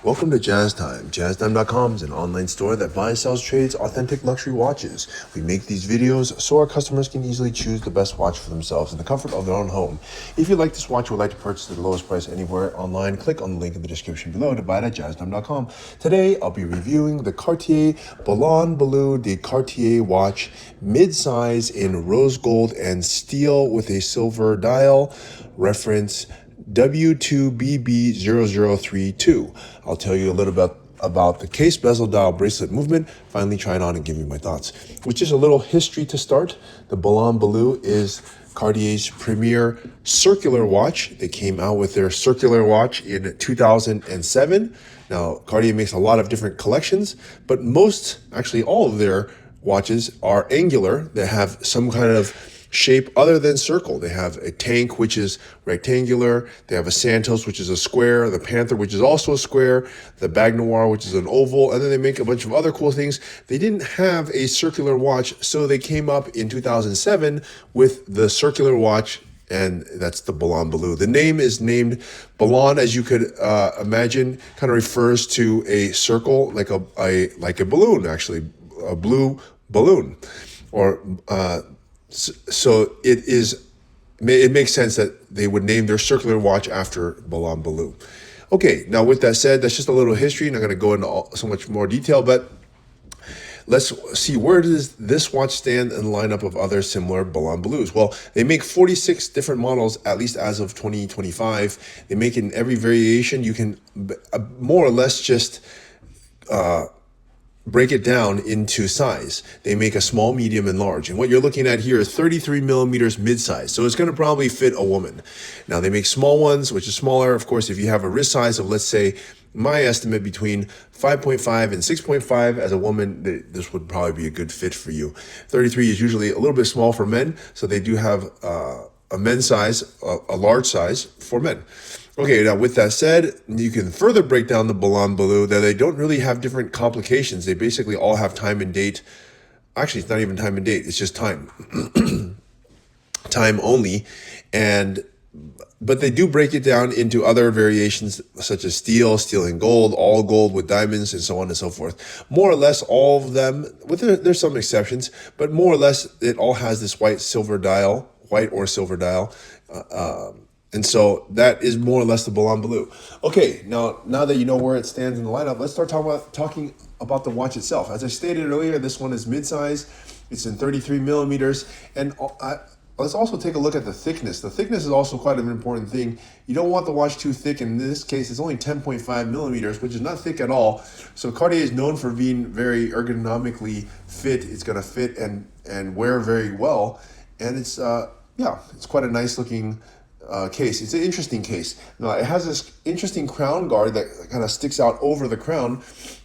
Welcome to Jazz Time. JazzTime.com is an online store that buys, sells, trades authentic luxury watches. We make these videos so our customers can easily choose the best watch for themselves in the comfort of their own home. If you like this watch or would like to purchase at the lowest price anywhere online, click on the link in the description below to buy it at JazzTime.com. Today, I'll be reviewing the Cartier Ballon Bleu De Cartier watch, mid-size in rose gold and steel with a silver dial, reference W2BB0032. I'll tell you a little bit about the case, bezel, dial, bracelet movement, finally try it on and give you my thoughts. With just a little history to start, the Ballon Bleu is Cartier's premier circular watch. They came out with their circular watch in 2007. Now, Cartier makes a lot of different collections, but most, actually all of their watches are angular. They have some kind of shape other than circle. They have a tank, which is rectangular. They have a Santos, which is a square. The Panther, which is also a square. The Bag Noir, which is an oval. And then they make a bunch of other cool things. They didn't have a circular watch, so they came up in 2007 with the circular watch, and that's the Ballon Bleu. The name is named Ballon, as you could imagine, kind of refers to a circle, like a balloon, actually, a blue balloon, or so it makes sense that they would name their circular watch after Ballon Bleu. Okay, now with that said, that's just a little history. Not going to go into so much more detail, but let's see, where does this watch stand in the lineup of other similar Ballon Bleus? Well, they make 46 different models, at least as of 2025. They make it in every variation. You can more or less just break it down into size. They make a small, medium, and large. And what you're looking at here is 33 millimeters mid-size. So it's going to probably fit a woman. Now, they make small ones, which is smaller. Of course, if you have a wrist size of, let's say, my estimate between 5.5 and 6.5 as a woman, this would probably be a good fit for you. 33 is usually a little bit small for men, so they do have a men's size, a large size for men. Okay, now with that said, you can further break down the Ballon Bleu that they don't really have different complications. They basically all have time and date. Actually, it's not even time and date. It's just time. Time only. But they do break it down into other variations such as steel, steel and gold, all gold with diamonds, and so on and so forth. More or less all of them, there's some exceptions, but more or less it all has this white or silver dial. And so that is more or less the Ballon Bleu. Okay, now that you know where it stands in the lineup, let's start talking about the watch itself. As I stated earlier, this one is mid-size. It's in 33 millimeters. And let's also take a look at the thickness. The thickness is also quite an important thing. You don't want the watch too thick. In this case, it's only 10.5 millimeters, which is not thick at all. So Cartier is known for being very ergonomically fit. It's going to fit and wear very well. And it's quite a nice looking case. It's an interesting case. Now, it has this interesting crown guard that kind of sticks out over the crown,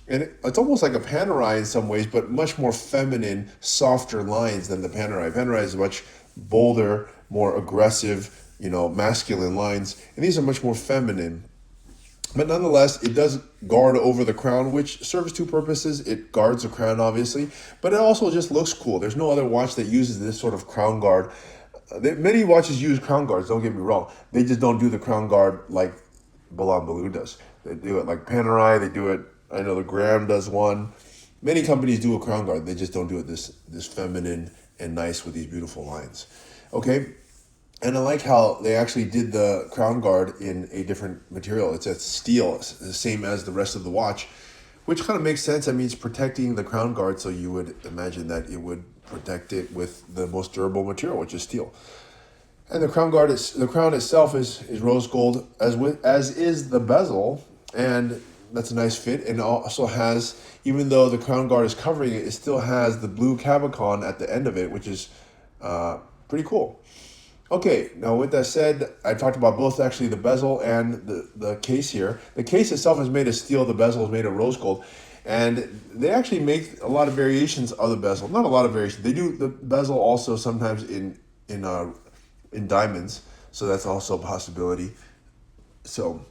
and it's almost like a Panerai in some ways, but much more feminine, softer lines than the Panerai. Panerai is much bolder, more aggressive, masculine lines, and these are much more feminine. But nonetheless, it does guard over the crown, which serves two purposes. It guards the crown, obviously, but it also just looks cool. There's no other watch that uses this sort of crown guard. Many watches use crown guards, don't get me wrong. They just don't do the crown guard like Ballon Bleu does. They do it like Panerai, they do it, I know the Graham does one. Many companies do a crown guard, they just don't do it this feminine and nice with these beautiful lines. Okay, and I like how they actually did the crown guard in a different material. It's a steel, it's the same as the rest of the watch, which kind of makes sense. That means protecting the crown guard, so you would imagine that it would protect it with the most durable material, which is steel. And the crown itself is rose gold, as is the bezel, and that's a nice fit. And also has, even though the crown guard is covering it, it still has the blue Cabochon at the end of it, which is pretty cool. Okay, now with that said, I talked about both actually the bezel and the case here. The case itself is made of steel, the bezel is made of rose gold. And they actually make a lot of variations of the bezel. Not a lot of variations. They do the bezel also sometimes in diamonds. So that's also a possibility. So,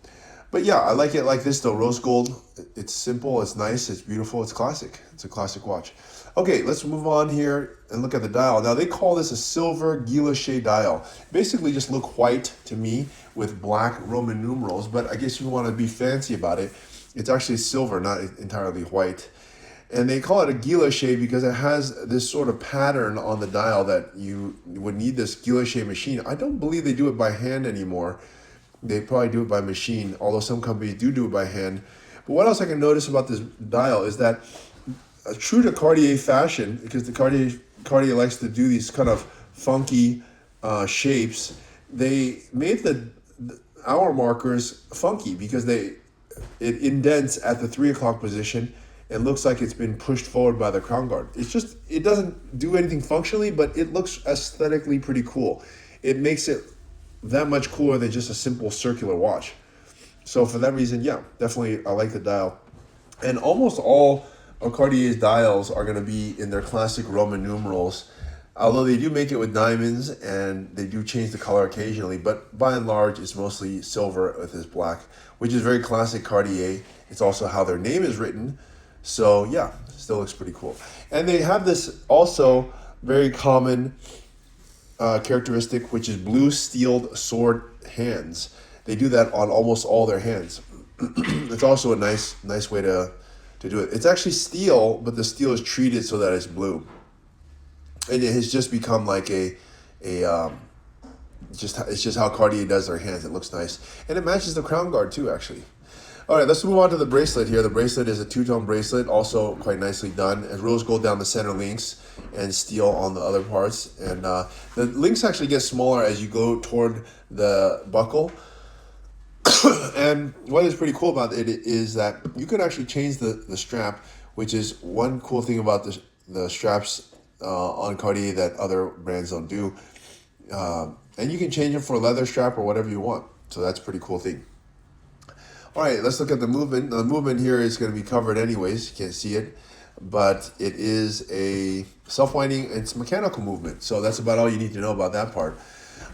but yeah, I like it like this though. Rose gold. It's simple. It's nice. It's beautiful. It's classic. It's a classic watch. Okay, let's move on here and look at the dial. Now they call this a silver guilloche dial. Basically just look white to me with black Roman numerals. But I guess you want to be fancy about it. It's actually silver, not entirely white. And they call it a guilloche because it has this sort of pattern on the dial that you would need this guilloche machine. I don't believe they do it by hand anymore. They probably do it by machine, although some companies do it by hand. But what else I can notice about this dial is that, true to Cartier fashion, because the Cartier likes to do these kind of funky shapes, they made the hour markers funky because it indents at the 3 o'clock position and looks like it's been pushed forward by the crown guard. It doesn't do anything functionally, but it looks aesthetically pretty cool. It makes it that much cooler than just a simple circular watch. So for that reason, yeah, definitely I like the dial. And almost all of Cartier's dials are going to be in their classic Roman numerals, although they do make it with diamonds and they do change the color occasionally, but by and large it's mostly silver with this black, which is very classic Cartier. It's also how their name is written. So yeah, still looks pretty cool. And they have this also very common characteristic, which is blue steeled sword hands. They do that on almost all their hands. It's also a nice way to do it. It's actually steel, but the steel is treated so that it's blue. And it has just become like it's just how Cartier does their hands. It looks nice. And it matches the crown guard too, actually. All right, let's move on to the bracelet here. The bracelet is a two-tone bracelet, also quite nicely done. It rose gold down the center links and steel on the other parts. And the links actually get smaller as you go toward the buckle. And what is pretty cool about it is that you can actually change the strap, which is one cool thing about the straps on Cartier that other brands don't do. And you can change them for a leather strap or whatever you want. So that's a pretty cool thing. All right, let's look at the movement. The movement here is going to be covered anyways. You can't see it, but it is a self-winding. It's mechanical movement. So that's about all you need to know about that part.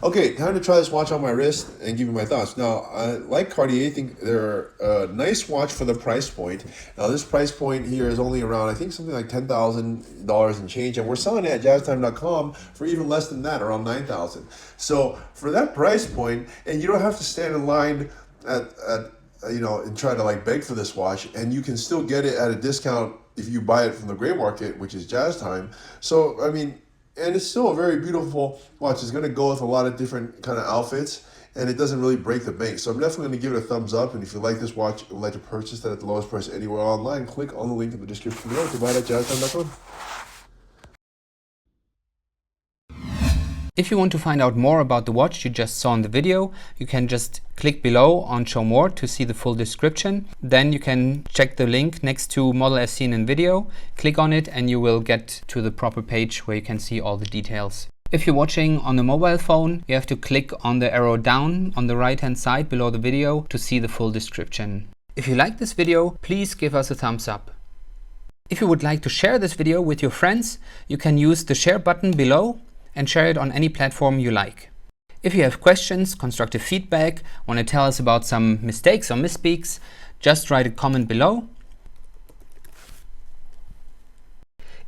Okay, time to try this watch on my wrist and give you my thoughts. Now, I like Cartier. I think they're a nice watch for the price point. Now, this price point here is only around, I think, something like $10,000 and change, and we're selling it at jazztime.com for even less than that, around $9,000. So for that price point, and you don't have to stand in line and try to like beg for this watch, and you can still get it at a discount if you buy it from the gray market, which is Jazz Time. So I mean, and it's still a very beautiful watch. It's going to go with a lot of different kind of outfits, and it doesn't really break the bank. So I'm definitely going to give it a thumbs up. And if you like this watch and would like to purchase that at the lowest price anywhere online, click on the link in the description below to buy it at jazztime.com. If you want to find out more about the watch you just saw in the video, you can just click below on Show More to see the full description. Then you can check the link next to model as seen in video, click on it, and you will get to the proper page where you can see all the details. If you're watching on a mobile phone, you have to click on the arrow down on the right hand side below the video to see the full description. If you like this video, please give us a thumbs up. If you would like to share this video with your friends, you can use the share button below and share it on any platform you like. If you have questions, constructive feedback, want to tell us about some mistakes or misspeaks, just write a comment below.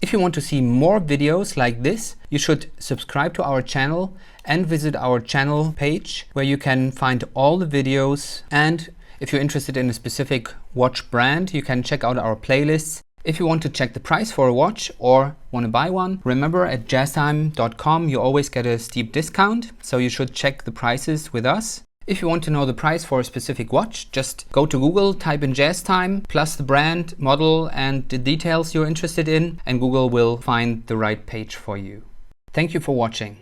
If you want to see more videos like this, you should subscribe to our channel and visit our channel page where you can find all the videos. And if you're interested in a specific watch brand, you can check out our playlists. If you want to check the price for a watch or want to buy one, remember at jazztime.com you always get a steep discount, so you should check the prices with us. If you want to know the price for a specific watch, just go to Google, type in Jazz Time, plus the brand, model and the details you're interested in, and Google will find the right page for you. Thank you for watching.